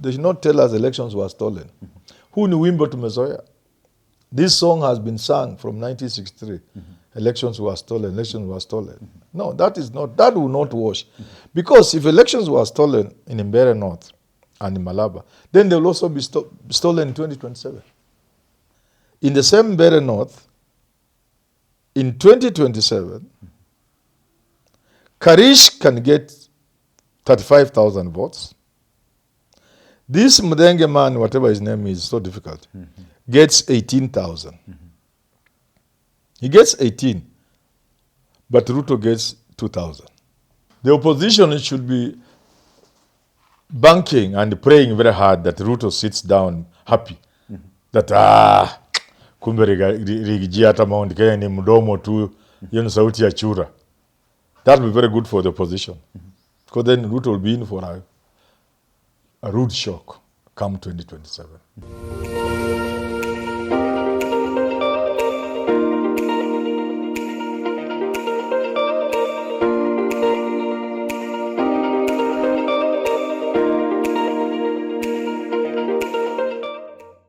they should not tell us elections were stolen. Who knew Wimbo to Mesoya? This song has been sung from 1963. Elections were stolen, elections were stolen. No, that will not wash. Because if elections were stolen in Mbeere North and in Malaba, then they will also be stolen in 2027. In the same Mbeere North, in 2027, Karish can get 35,000 votes. This Mudenge man, whatever his name is, so difficult, gets 18,000. He gets 18, but Ruto gets 2,000. The opposition should be banking and praying very hard that Ruto sits down happy. That, kumbe rigijia hata Mount Kenya ni mdomo tu, yenu sauti ya chura. That will be very good for the opposition. Because then Ruto will be in for a rude shock come 2027.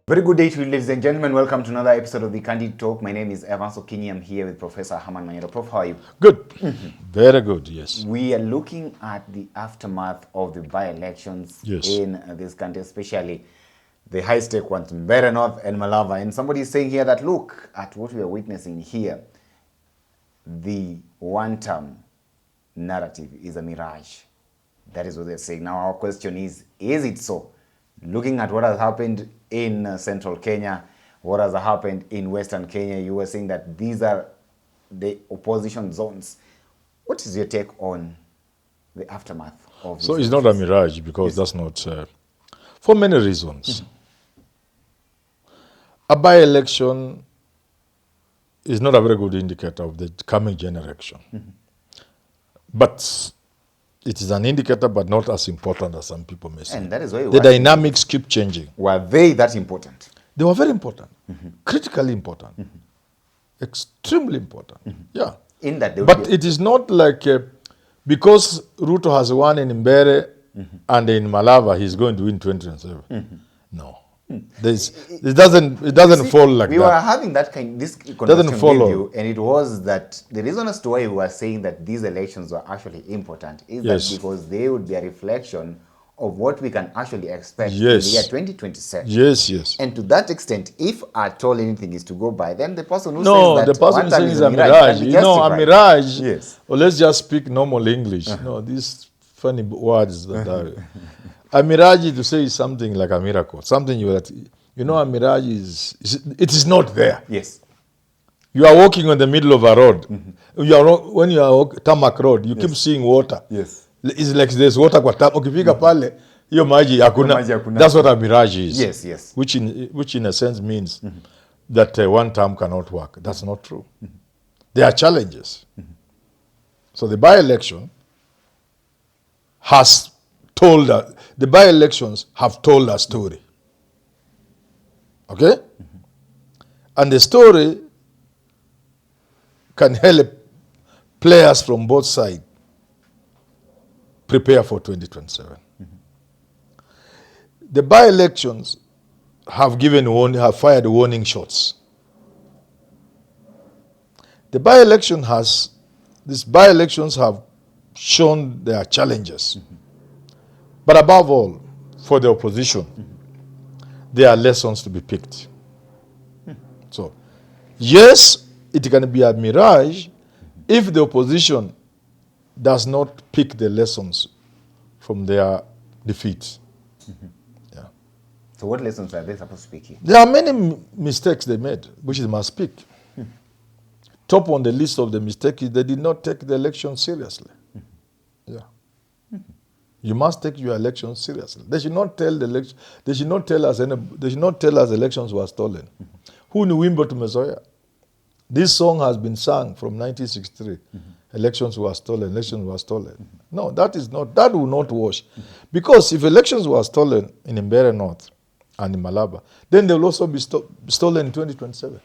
Very good day to you, ladies and gentlemen. Welcome to another episode of the Candid Talk. My name is Evan Sokinyi. I'm here with Professor Herman Manyora. Prof, how are you? Good. Very good, yes. We are looking at the aftermath of the by-elections in this country, especially the high-stake ones, Mbeere North and Malava. And somebody is saying here that, look at what we are witnessing here. The Wantam narrative is a mirage. That is what they're saying. Now, our question is it so? Looking at what has happened in central Kenya, what has happened in western Kenya, you were saying that these are the opposition zones. What is your take on the aftermath of this? So it's not a mirage because that's not, for many reasons. A by-election is not a very good indicator of the coming generation. But it is an indicator, but not as important as some people may say. And that is why the dynamics keep changing. Were they that important? They were very important, critically important, extremely important. Yeah. In that, but it is not like because Ruto has won in Mbeere and in Malava, he's going to win 2027. No. It doesn't fall like that. We were having this conversation with you, and it was that the reason as to why we were saying that these elections were actually important is that because they would be a reflection of what we can actually expect in the year 2027. Yes. And to that extent, if at all anything is to go by, then the person who says that the person who says is a mirage. A mirage. Yes. Or let's just speak normal English. No, these funny words that are. A mirage to say is something like a miracle. Something a mirage it is not there. Yes. You are walking on the middle of a road. When you are tarmac road, you keep seeing water. Yes. It's like there's water kwa tarmac. Ukifika pale, hiyo maji hakuna. That's what a mirage is. Yes. Which in a sense means that one term cannot work. That's not true. There are challenges. So the by-election has told us, the by-elections have told a story. Okay? And the story can help players from both sides prepare for 2027. The by-elections have fired warning shots. These by-elections have shown their challenges. But above all, for the opposition, there are lessons to be picked. So, yes, it can be a mirage if the opposition does not pick the lessons from their defeat. Yeah. So what lessons are they supposed to pick? There are many mistakes they made, which they must pick. Top on the list of the mistakes is they did not take the election seriously. Yeah. You must take your elections seriously. They should not tell us elections were stolen. Who knew Wimbo to Mesoya? This song has been sung from 1963. Elections were stolen, elections were stolen. No, that will not wash. Because if elections were stolen in Mbeere North and in Malaba, then they will also be stolen in 2027.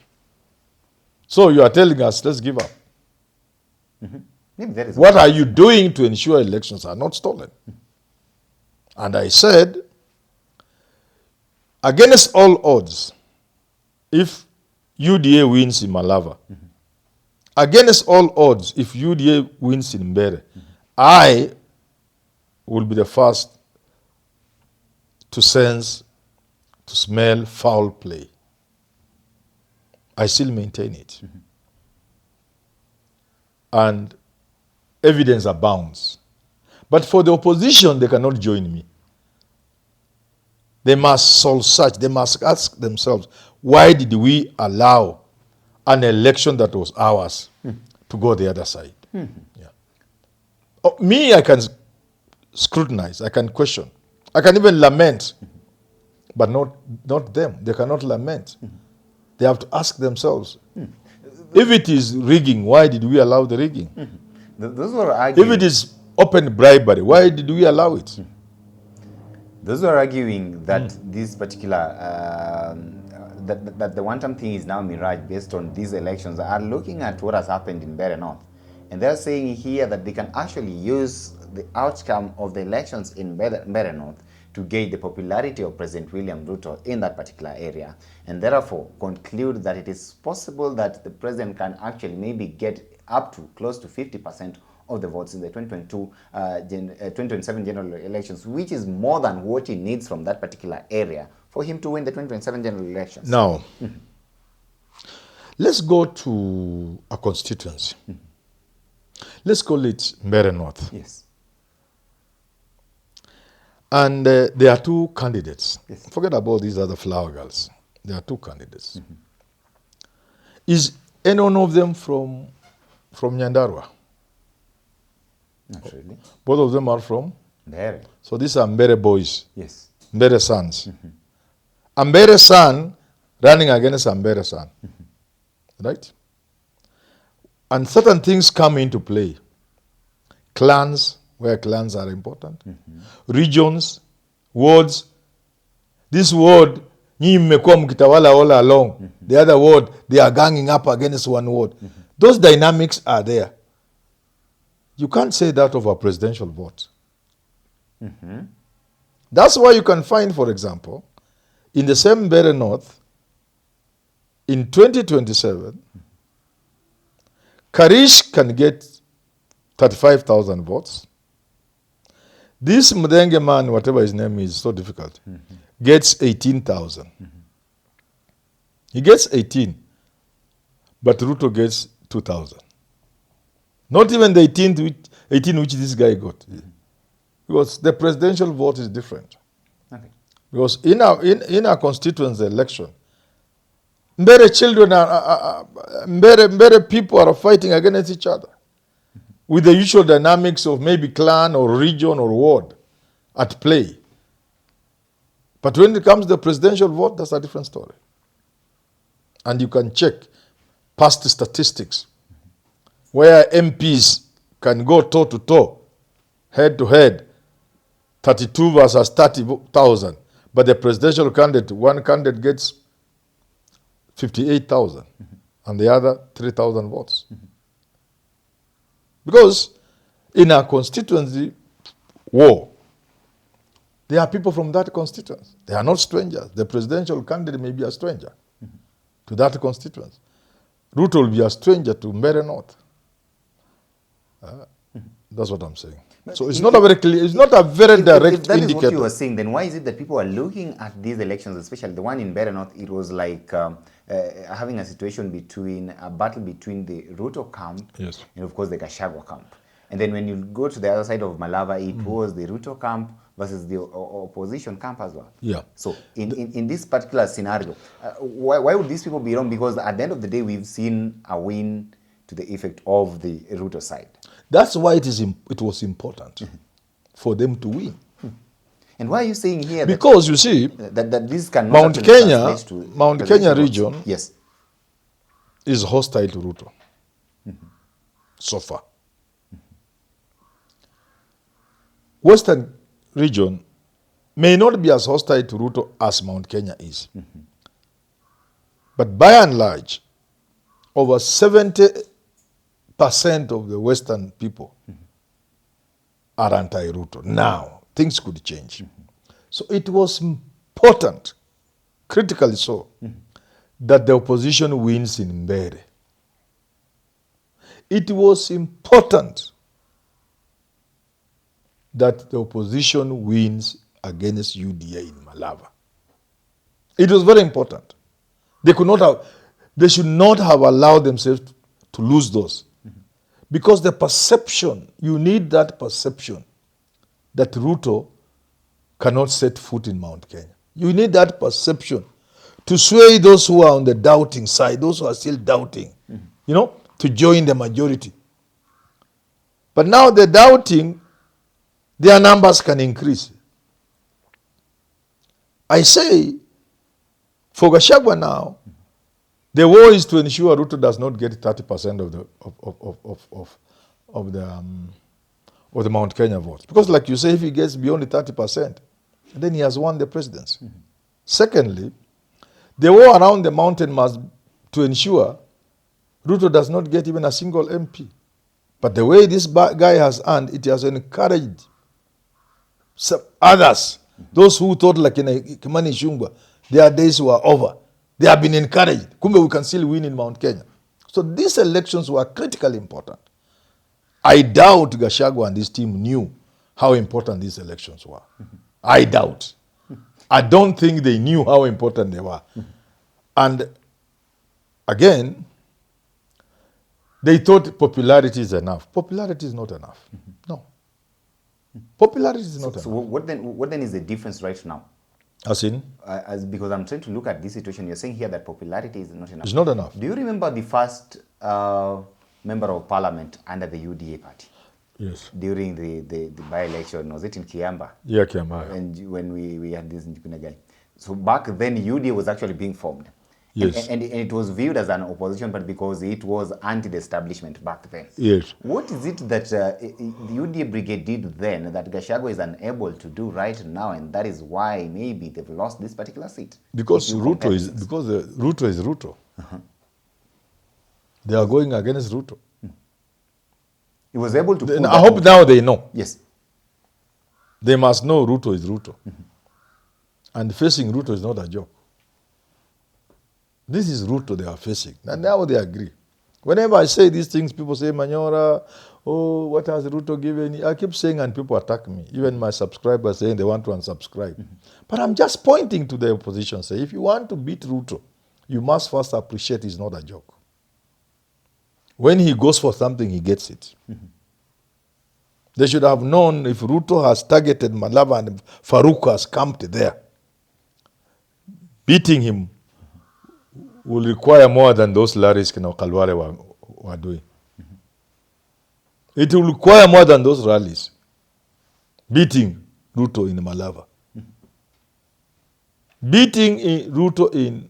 So you are telling us, let's give up. What are you doing to ensure elections are not stolen? And I said, against all odds, if UDA wins in Malava, against all odds, if UDA wins in Mbere, I will be the first to sense, to smell foul play. I still maintain it. And evidence abounds. But for the opposition, they cannot join me. They must soul search. They must ask themselves, why did we allow an election that was ours to go the other side? Yeah. Oh, me, I can scrutinize. I can question. I can even lament. But not them. They cannot lament. They have to ask themselves, if it is rigging, why did we allow the rigging? Those were arguing. If it is open bribery, why did we allow it? Those were arguing that this particular, that the Wantam thing is now Mirage based on these elections are looking at what has happened in Mbeere North. And they're saying here that they can actually use the outcome of the elections in Mbeere North to gauge the popularity of President William Ruto in that particular area, and therefore conclude that it is possible that the president can actually maybe get up to close to 50% of the votes in the 2027 general elections, which is more than what he needs from that particular area for him to win the 2027 general elections. Now, let's go to a constituency. Let's call it Mbeere North. Yes. And there are two candidates. Yes. Forget about these other flower girls. There are two candidates. Is any one of them from Nyandarua? Not really. Both of them are from? Mbeere. So these are Mbeere boys. Yes. Mbeere sons. A Mbeere son running against a Mbeere son. Right? And certain things come into play. Clans, where clans are important. Regions, wards. This ward, nyinyi mmekuwa mkitawala all along. The other ward, they are ganging up against one ward. Those dynamics are there. You can't say that of a presidential vote. That's why you can find, for example, in the same Mbeere North, in 2027, Karish can get 35,000 votes. This Mudenge man, whatever his name is, so difficult, gets 18,000. He gets 18, but Ruto gets 2,000. Not even the 18 which this guy got. Because the presidential vote is different. Okay. Because in our constituency election, Mbeere children Mbeere people are fighting against each other with the usual dynamics of maybe clan or region or ward at play. But when it comes to the presidential vote, that's a different story. And you can check past statistics where MPs can go toe to toe, head to head, 32 versus 30,000. But the presidential candidate, one candidate gets 58,000 and the other 3,000 votes. Because in our constituency war, there are people from that constituency. They are not strangers. The presidential candidate may be a stranger to that constituency. Ruto will be a stranger to Mbeere North. That's what I'm saying. But so it's not a very clear, it's not a very direct if that indicator. is what you were saying, then why is it that people are looking at these elections, especially the one in Mbeere North, it was like having a situation between, a battle between the Ruto camp Yes. and of course the Gachagua camp. And then when you go to the other side of Malava, it was the Ruto camp versus the opposition camp as well. Yeah. So in this particular scenario, why would these people be wrong? Because at the end of the day, we've seen a win to the effect of the Ruto side. That's why it was important for them to win. And why are you saying here because you see, that this cannot Mount actually Kenya, translate to Mount Kenya presidential region votes? Yes. is hostile to Ruto so far. Western region may not be as hostile to Ruto as Mount Kenya is. But by and large, over 70% of the Western people are anti-Ruto. Now, things could change. So it was important critically so, that the opposition wins in Mbere. It was important that the opposition wins against UDA in Malava. It was very important. They should not have allowed themselves to lose those. Because the perception, you need that perception that Ruto cannot set foot in Mount Kenya. You need that perception to sway those who are on the doubting side, those who are still doubting, to join the majority. But now the doubting, their numbers can increase. I say, for Gachagua now, the war is to ensure Ruto does not get 30% of the Mount Kenya votes. Because like you say, if he gets beyond the 30%, then he has won the presidency. Secondly, the war around the mountain must to ensure Ruto does not get even a single MP. But the way this guy has earned, it has encouraged some others, those who thought like in Kimani Ichung'wah, their days were over. They have been encouraged. Kumbe, we can still win in Mount Kenya. So these elections were critically important. I doubt Gachagua and his team knew how important these elections were. I doubt. I don't think they knew how important they were. And again, they thought popularity is enough. Popularity is not enough. No. Popularity is not enough. So what then is the difference right now? As in? Because I'm trying to look at this situation. You're saying here that popularity is not enough. It's not enough. Do you remember the first member of parliament under the UDA party? Yes. During the by-election, was it in Kiamba? Yeah, Kiamba. Yeah. And when we had this again. So back then, UDA was actually being formed. Yes. And it was viewed as an opposition party because it was anti-establishment back then. Yes. What is it that the UDA brigade did then that Gachagua is unable to do right now, and that is why maybe they've lost this particular seat? Because Ruto is Ruto. They are going against Ruto. He was able to. I hope now they know. Yes. They must know Ruto is Ruto. And facing Ruto is not a joke. This is Ruto they are facing. And now they agree. Whenever I say these things, people say, Manyora, oh, what has Ruto given you? I keep saying and people attack me. Even my subscribers saying they want to unsubscribe. But I'm just pointing to the opposition. Say, if you want to beat Ruto, you must first appreciate it's not a joke. When he goes for something, he gets it. They should have known if Ruto has targeted Malava and Farouk has camped there, beating him will require more than those Laris Kalware were doing. It will require more than those rallies. Beating Ruto in Malava. Beating Ruto in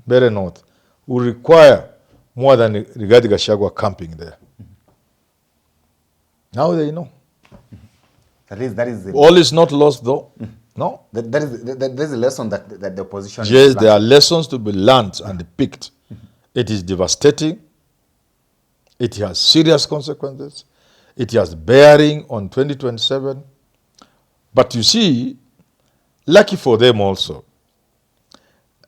Mbere North will require more than Rigathi Gachagua camping there. Now they know. That is the, all is not lost though. No. There's a lesson that the opposition. Yes, there are lessons to be learned and picked. It is devastating. It has serious consequences. It has bearing on 2027. But you see, lucky for them also,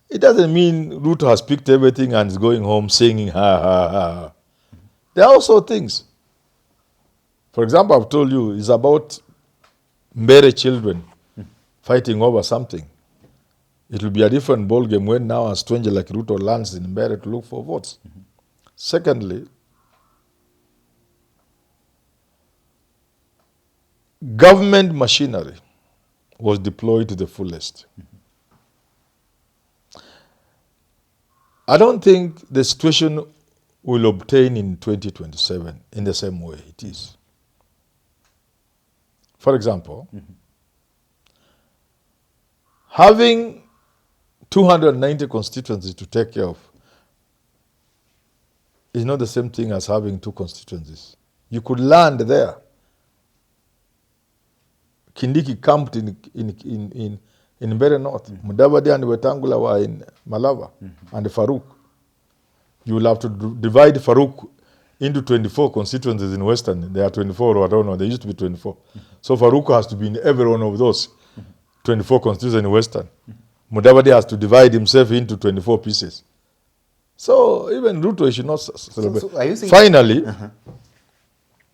it doesn't mean Ruto has picked everything and is going home singing ha ha ha. There are also things. For example, I've told you, it's about Mbere children fighting over something. It will be a different ballgame when now a stranger like Ruto lands in Mbere to look for votes. Secondly, government machinery was deployed to the fullest. I don't think the situation will obtain in 2027 in the same way it is. For example, having 290 constituencies to take care of is not the same thing as having 2 constituencies. You could land there. Kindiki camped in Mbere North. Mudavadi and Wetangula were in Malava and Farouk. You will have to divide Farouk into 24 constituencies in Western. There are 24 or I don't know. There used to be 24. So Farouk has to be in every one of those 24 constituencies in Western. Mudavadi has to divide himself into 24 pieces. So even Ruto should not celebrate. So are you saying finally,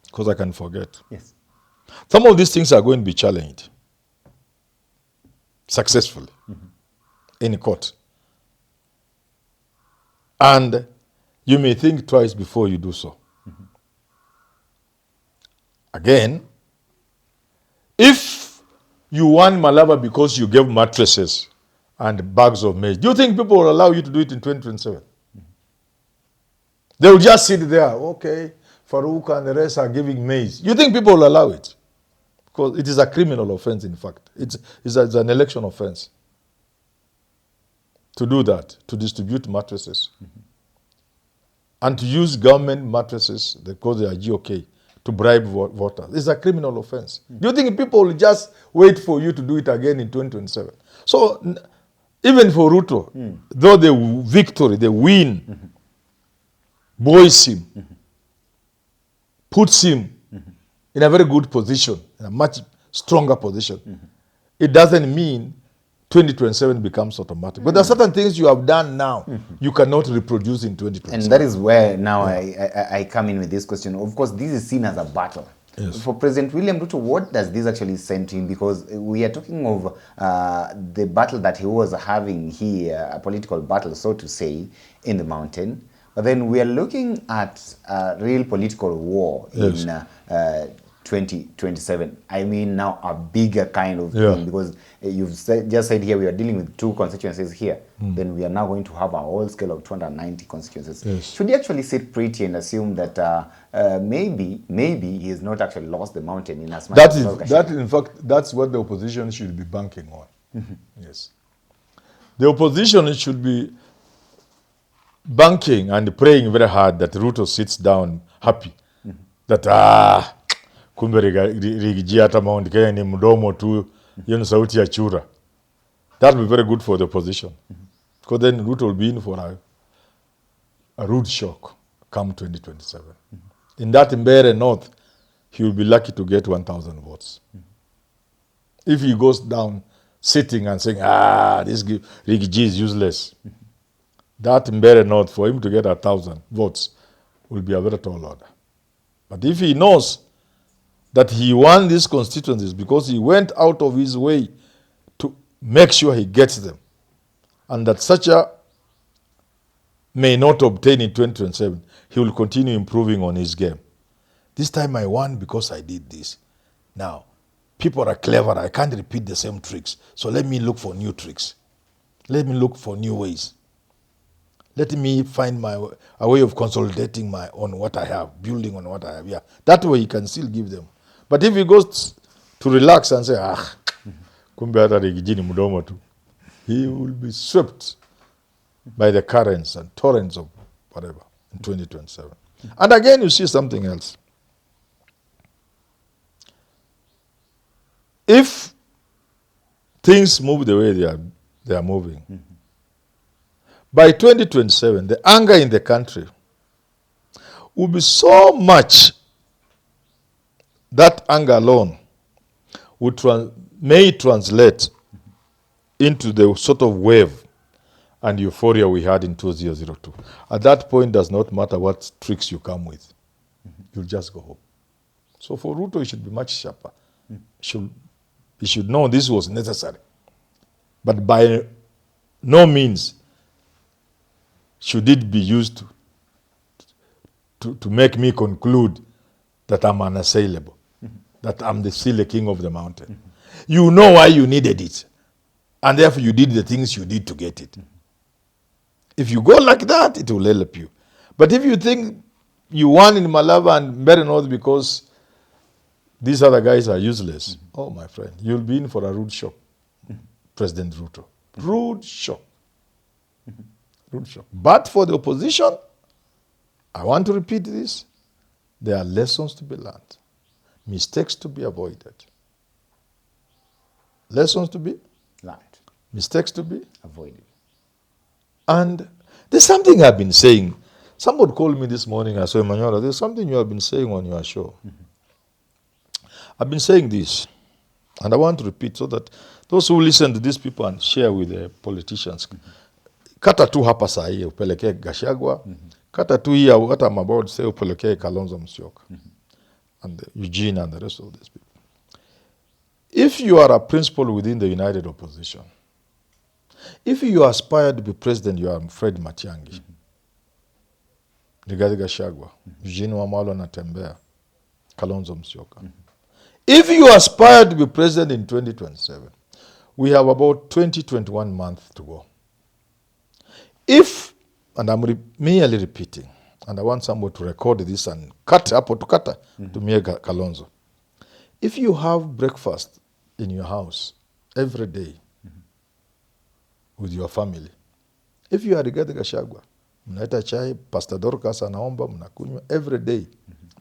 because I can forget, yes, some of these things are going to be challenged successfully in court. And you may think twice before you do so. Again, if you won Malava because you gave mattresses and bags of maize, do you think people will allow you to do it in 2027? They will just sit there, okay, Farouk and the rest are giving maize. You think people will allow it? Because it is a criminal offense, in fact. It's an election offense to do that, to distribute mattresses. And to use government mattresses, because they are GOK, to bribe voters. It's a criminal offense. Do you think people will just wait for you to do it again in 2027? So, even for Ruto, though the victory, the win, buoys him, puts him in a very good position, in a much stronger position, it doesn't mean 2027 becomes automatic. But there are certain things you have done now you cannot reproduce in 2027. and that is where now I come in with this question. Of course, this is seen as a battle. Yes. For President William Ruto, what does this actually send to him? Because we are talking of the battle that he was having here, a political battle, so to say, in the mountain. But then we are looking at a real political war Yes. in 2027. I mean, now a bigger kind of thing, because you've just said here we are dealing with 2 constituencies here. Then we are now going to have a whole scale of 290 constituencies. Yes. Should he actually sit pretty and assume that maybe he has not actually lost the mountain in as much That as is, Gachagua? that in fact, that's what the opposition should be banking on. Yes. The opposition should be banking and praying very hard that Ruto sits down happy. That, kumbe Rigathi hata Mount Kenya ni mdomo tu, hiyo ni sauti ya chura. That will be very good for the opposition. Because then Ruto will be in for a rude shock come 2027. In that Mbeere North, he will be lucky to get 1,000 votes. If he goes down sitting and saying, this Rigathi is useless, that Mbeere North, for him to get 1,000 votes, will be a very tall order. But if he knows that he won these constituencies because he went out of his way to make sure he gets them, and that Sakaja may not obtain in 2027, he will continue improving on his game. This time I won because I did this. Now, people are clever. I can't repeat the same tricks. So let me look for new tricks. Let me look for new ways. Let me find a way of consolidating on what I have, building on what I have. Yeah, that way he can still give them. But if he goes to relax and say, kumbe hata Rigathi ni mdomo tu, he will be swept by the currents and torrents of whatever in 2027. And again, you see something else. If things move the way they are moving, by 2027, the anger in the country will be so much that anger alone may translate into the sort of wave and euphoria we had in 2002. At that point, it does not matter what tricks you come with. You'll just go home. So for Ruto, he should be much sharper. He should know this was necessary. But by no means should it be used to make me conclude that I'm unassailable, that I'm still the king of the mountain. You know why you needed it, and therefore you did the things you did to get it. If you go like that, it will help you. But if you think you won in Malava and Mbeere North because these other guys are useless, oh my friend, you'll be in for a rude shock, President Ruto. Rude shock. Rude shock. But for the opposition, I want to repeat this, there are lessons to be learned, mistakes to be avoided. Lessons to be learned, mistakes to be avoided. And there's something I've been saying. Somebody called me this morning. I said, Manyora, there's something you have been saying on your show. I've been saying this. And I want to repeat so that those who listen to these people and share with the politicians, kata tu hapa saa hii upelekee Gachagua, kata tu hii what I'm about to say upelekee Kalonzo Musyoka, and Eugene and the rest of these people. If you are a principal within the united opposition, if you aspire to be president, you are Fred Matiang'i, Rigathi Gachagua, Eugene Wamalwa anatembea, Kalonzo Musyoka. If you aspire to be president in 2027, we have about 21 months to go. If, and I'm merely repeating, and I want someone to record this and cut up or to cut to me Kalonzo. If you have breakfast in your house every day with your family, if you are Rigathi Gachagua, mnaita chai, Pastor Dorcas anaomba, mnakunywa every day,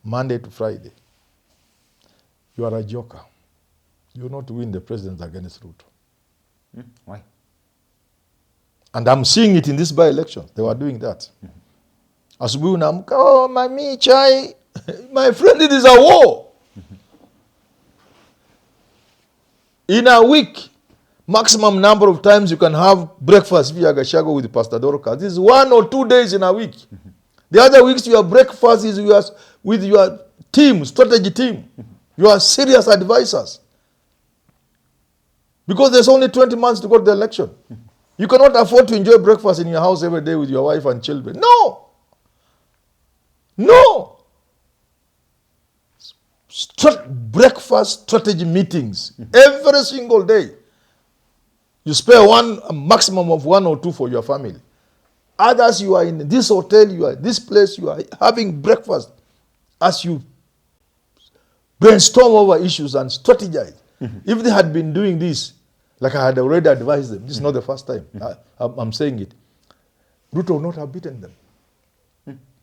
Monday to Friday, you are a joker. You will not win the president against Ruto. Why? And I'm seeing it in this by-election. They were doing that. Asubuhi unaamka, oh, mami, chai. My friend, it is a war. In a week, maximum number of times you can have breakfast via Gachagua with Pastor Dorcas. This is 1 or 2 days in a week. The other weeks, your breakfast is with your team, strategy team. You are serious advisors. Because there's only 20 months to go to the election. You cannot afford to enjoy breakfast in your house every day with your wife and children. No. No. Breakfast strategy meetings every single day. You spare a maximum of 1 or 2 for your family. Others, you are in this hotel, you are this place, you are having breakfast as you brainstorm over issues and strategize. If they had been doing this, like I had already advised them, this is not the first time I'm saying it, Ruto would not have beaten them.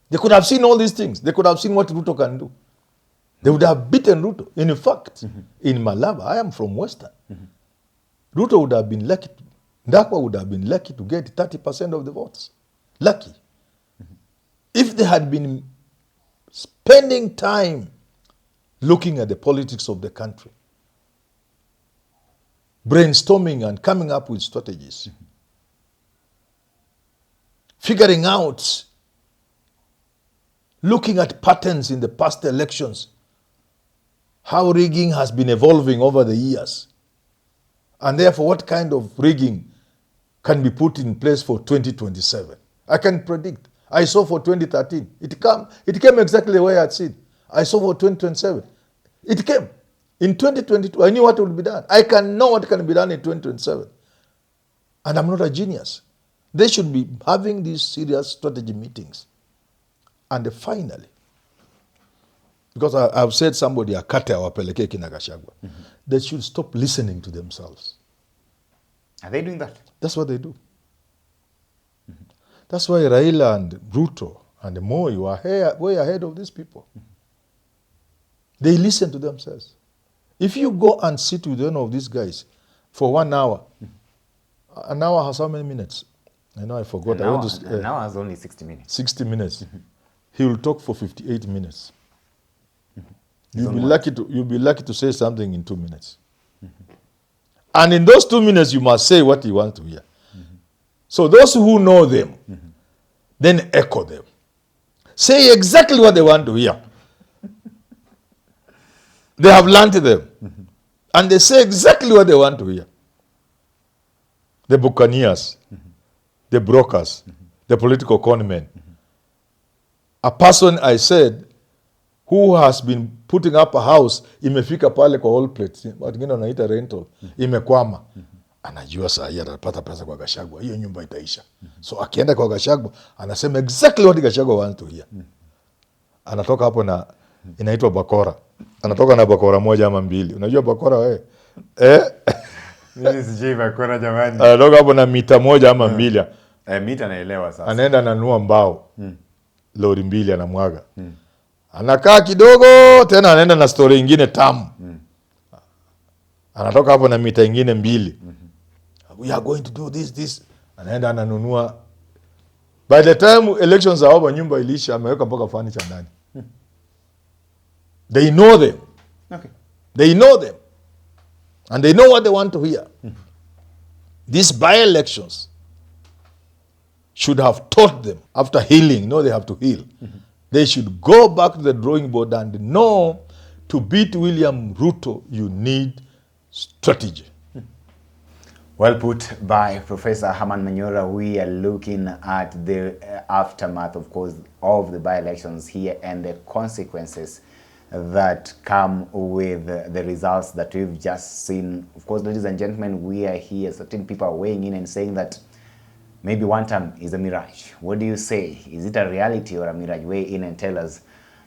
They could have seen all these things. They could have seen what Ruto can do. They would have beaten Ruto. In fact, in Malaba, I am from Western. Ruto would have been lucky. Ndakwa would have been lucky to get 30% of the votes. Lucky. If they had been spending time looking at the politics of the country, brainstorming and coming up with strategies, figuring out, looking at patterns in the past elections, how rigging has been evolving over the years, and therefore what kind of rigging can be put in place for 2027. I can predict. I saw for 2013. It came exactly the way I had seen. I saw for 2027. It came. In 2022, I knew what would be done. I can know what can be done in 2027. And I'm not a genius. They should be having these serious strategy meetings. And finally, because I've said somebody akate awapeleke kina Gachagua, they should stop listening to themselves. Are they doing that? That's what they do. That's why Raila and Ruto and Moi were way ahead of these people. They listen to themselves. If you go and sit with one of these guys for 1 hour, an hour has how many minutes? I know I forgot. An hour has only 60 minutes. 60 minutes. He will talk for 58 minutes. You'll be lucky to say something in 2 minutes. And in those 2 minutes, you must say what you want to hear. So those who know them, then echo them. Say exactly what they want to hear. They have learned them. And they say exactly what they want to hear. The buccaneers, the brokers, the political conmen. A person, I said, who has been putting up a house, imefika pale kwa all plates, wengine wanaita rental, imekwama. Anajua saa hii atapata pesa kwa Gachagua, hiyo nyumba itaisha. So akienda kwa Gachagua, anasema exactly what Gachagua wants to hear. Anatoka hapo na inaitwa bakora. Anatoka na bakora 1 ama 2. Unajua bakora wewe? Mimi sijui bakora jamani. Anatoka hapo na mita 1 ama 2. Mita naelewa sasa. Anaenda ananunua mbao. Lori 2 anamwaga. Anakaa kidogo tena anaenda na story nyingine tamu. Anatoka hapo na mita nyingine 2. We are going to do this. Anaenda ananunua. By the time elections are over, nyumba ilisha, ameweka mpaka furniture ndani. They know them. Okay. They know them. And they know what they want to hear. These by-elections should have taught them after healing. No, they have to heal. They should go back to the drawing board and know to beat William Ruto, you need strategy. Well put by Professor Herman Manyora. We are looking at the aftermath, of course, of the by-elections here and the consequences that come with the results that we've just seen. Of course, ladies and gentlemen, we are here. Certain people are weighing in and saying that maybe Wantam is a mirage. What do you say? Is it a reality or a mirage? Weigh in and tell us.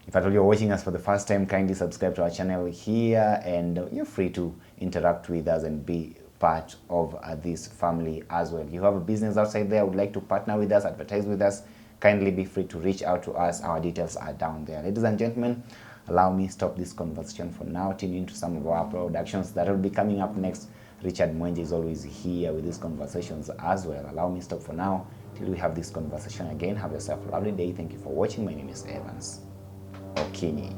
If at all you're watching us for the first time, kindly subscribe to our channel here, and you're free to interact with us and be part of this family as well. If you have a business outside there, would like to partner with us, advertise with us, kindly be free to reach out to us. Our details are down there. Ladies and gentlemen, allow me stop this conversation for now. Tune into some of our productions that will be coming up next. Richard Mwenje is always here with these conversations as well. Allow me stop for now till we have this conversation again. Have yourself a lovely day. Thank you for watching. My name is Evans Okini.